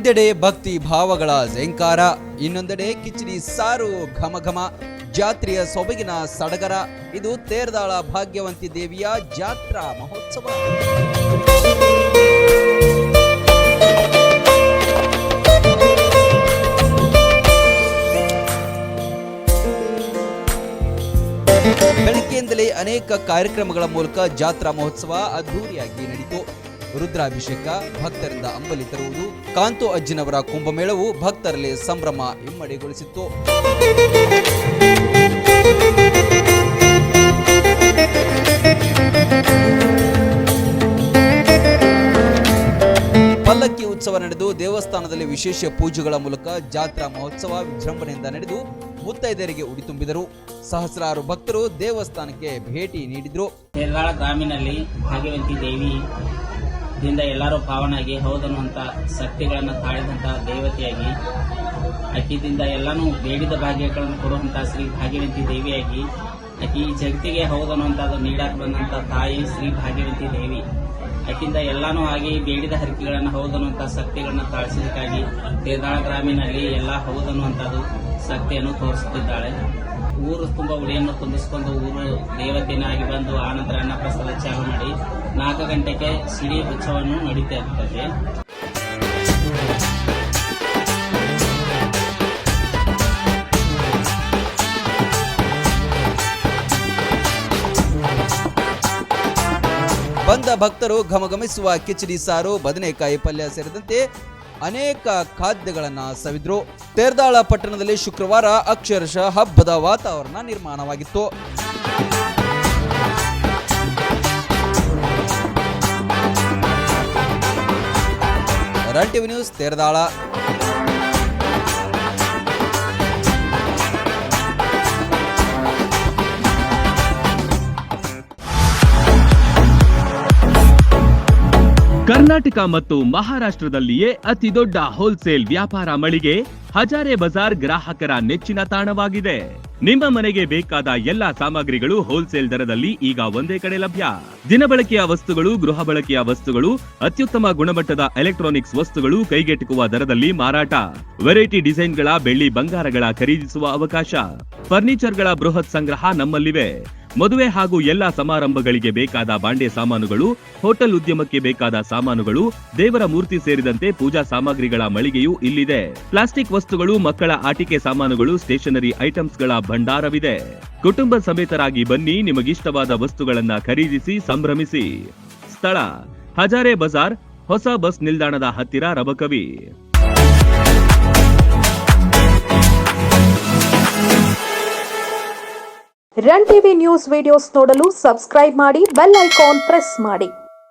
ಒಂದೆಡೆ ಭಕ್ತಿ ಭಾವಗಳ ಝೇಂಕಾರ, ಇನ್ನೊಂದೆಡೆ ಕಿಚಡಿ ಸಾರು ಘಮಘಮ, ಜಾತ್ರೆಯ ಸೊಬಗಿನ ಸಡಗರ. ಇದು ತೇರದಾಳ ಭಾಗ್ಯವಂತಿ ದೇವಿಯ ಜಾತ್ರಾ ಮಹೋತ್ಸವ. ಬೆಳಗ್ಗೆಯಿಂದಲೇ ಅನೇಕ ಕಾರ್ಯಕ್ರಮಗಳ ಮೂಲಕ ಜಾತ್ರಾ ಮಹೋತ್ಸವ ಅದ್ದೂರಿಯಾಗಿ ನಡೆಯಿತು. ರುದ್ರಾಭಿಷೇಕ, ಭಕ್ತರಿಂದ ಅಂಬಲಿ ತರುವುದು, ಕಾಂತು ಅಜ್ಜಿನವರ ಕುಂಭಮೇಳವು ಭಕ್ತರಲ್ಲಿ ಸಂಭ್ರಮ ಇಮ್ಮಡಿಗೊಳಿಸಿತ್ತು. ಪಲ್ಲಕ್ಕಿ ಉತ್ಸವ ನಡೆದು ದೇವಸ್ಥಾನದಲ್ಲಿ ವಿಶೇಷ ಪೂಜೆಗಳ ಮೂಲಕ ಜಾತ್ರಾ ಮಹೋತ್ಸವ ವಿಜೃಂಭಣೆಯಿಂದ ನಡೆದು ಮುತ್ತೈದೆಯರಿಗೆ ಉಡಿ ತುಂಬಿದರು. ಸಹಸ್ರಾರು ಭಕ್ತರು ದೇವಸ್ಥಾನಕ್ಕೆ ಭೇಟಿ ನೀಡಿದ್ರು. ತೇರದಾಳ ಗ್ರಾಮಿನಲ್ಲಿ ಭಾಗ್ಯವಂತಿ ದೇವಿ ದಿಂದ ಎಲ್ಲರೂ ಪಾವನಾಗಿ ಹೌದನ್ನುವಂತ ಶಕ್ತಿಗಳನ್ನು ತಾಳಿದಂತಹ ದೇವತೆಯಾಗಿ, ಆಕೆಯಿಂದ ಎಲ್ಲಾನು ಬೇಡಿದ ಭಾಗ್ಯಗಳನ್ನು ಕೊಡುವಂತಹ ಶ್ರೀ ಭಾಗ್ಯವಂತಿ ದೇವಿಯಾಗಿ, ಆಕೆ ಈ ಜಗತ್ತಿಗೆ ಹೌದನ್ನುವಂತದ್ದು ನೀಡಾಕ ಬಂದಂತ ತಾಯಿ ಶ್ರೀ ಭಾಗ್ಯವಂತಿ ದೇವಿ. ಆಕೆಯಿಂದ ಎಲ್ಲಾನು ಆಗಿ ಬೇಡಿದ ಹರಕೆಗಳನ್ನು ಹೌದನ್ನುವಂತ ಶಕ್ತಿಗಳನ್ನ ತಾಳಿಸಿದಕ್ಕಾಗಿ ತೇರದಾಳ ಗ್ರಾಮಿನಲ್ಲಿ ಎಲ್ಲ ಹೌದನ್ನುವಂತದ್ದು ಶಕ್ತಿಯನ್ನು ತೋರಿಸುತ್ತಿದ್ದಾಳೆ. ಊರು ತುಂಬ ಉಡಿಯನ್ನು ತುಂಬಿಸಿಕೊಂಡು ಊರು ದೇವತೆಯಾಗಿ ಬಂದು ಆನಂತರ ಅನ್ನ ಪ್ರಸಾದ ಚಾಲು ಮಾಡಿ 4 ಗಂಟೆಗೆ ಸಿಡಿ ಉತ್ಸವವನ್ನು ನಡೀತಾ ಇರ್ತದೆ. ಬಂದ ಭಕ್ತರು ಘಮಘಮಿಸುವ ಕಿಚಡಿ ಸಾರು, ಬದನೆಕಾಯಿ ಪಲ್ಯ ಸೇರಿದಂತೆ ಅನೇಕ ಖಾದ್ಯಗಳನ್ನ ಸವಿದ್ರು. ತೇರದಾಳ ಪಟ್ಟಣದಲ್ಲಿ ಶುಕ್ರವಾರ ಅಕ್ಷರಶಃ ಹಬ್ಬದ ವಾತಾವರಣ ನಿರ್ಮಾಣವಾಗಿತ್ತು. Run TV news, Teradal. Karnataka ಮತ್ತು ಮಹಾರಾಷ್ಟ್ರದಲ್ಲಿಯೇ ಅತಿ ದೊಡ್ಡ ಹೋಲ್ಸೇಲ್ ವ್ಯಾಪಾರ ಮಳಿಗೆ ಹಜಾರೆ ಬಜಾರ್ ಗ್ರಾಹಕರ ನೆಚ್ಚಿನ ತಾಣವಾಗಿದೆ. ನಿಮ್ಮ ಮನೆಗೆ ಬೇಕಾದ ಎಲ್ಲಾ ಸಾಮಗ್ರಿಗಳು ಹೋಲ್ಸೇಲ್ ದರದಲ್ಲಿ ಈಗ ಒಂದೇ ಕಡೆ ಲಭ್ಯ. ದಿನಬಳಕೆಯ ವಸ್ತುಗಳು, ಗೃಹ ಬಳಕೆಯ ವಸ್ತುಗಳು, ಅತ್ಯುತ್ತಮ ಗುಣಮಟ್ಟದ ಎಲೆಕ್ಟ್ರಾನಿಕ್ಸ್ ವಸ್ತುಗಳು ಕೈಗೆಟುಕುವ ದರದಲ್ಲಿ ಮಾರಾಟ. ವೆರೈಟಿ ಡಿಸೈನ್ಗಳ ಬೆಳ್ಳಿ ಬಂಗಾರಗಳ ಖರೀದಿಸುವ ಅವಕಾಶ. ಫರ್ನಿಚರ್ಗಳ ಬೃಹತ್ ಸಂಗ್ರಹ ನಮ್ಮಲ್ಲಿವೆ. ಮದುವೆ ಹಾಗೂ ಎಲ್ಲಾ ಸಮಾರಂಭಗಳಿಗೆ ಬೇಕಾದ ಬಾಂಡೆ ಸಾಮಾನುಗಳು, ಹೋಟೆಲ್ ಉದ್ಯಮಕ್ಕೆ ಬೇಕಾದ ಸಾಮಾನುಗಳು, ದೇವರ ಮೂರ್ತಿ ಸೇರಿದಂತೆ ಪೂಜಾ ಸಾಮಗ್ರಿಗಳ ಮಳಿಗೆಯೂ ಇಲ್ಲಿದೆ. ಪ್ಲಾಸ್ಟಿಕ್ ವಸ್ತುಗಳು, ಮಕ್ಕಳ ಆಟಿಕೆ ಸಾಮಾನುಗಳು, ಸ್ಟೇಷನರಿ ಐಟಮ್ಸ್ಗಳ ಭಂಡಾರವಿದೆ. ಕುಟುಂಬ ಸಮೇತರಾಗಿ ಬನ್ನಿ, ನಿಮಗಿಷ್ಟವಾದ ವಸ್ತುಗಳನ್ನ ಖರೀದಿಸಿ ಸಂಭ್ರಮಿಸಿ. ಸ್ಥಳ ಹಜಾರೆ ಬಜಾರ್, ಹೊಸ ಬಸ್ ನಿಲ್ದಾಣದ ಹತ್ತಿರ, Rabakavi. Run TV news videos ನೋಡಲು ಸಬ್ಸ್ಕ್ರೈಬ್ ಮಾಡಿ, ಬೆಲ್ ಐಕಾನ್ ಪ್ರೆಸ್ ಮಾಡಿ.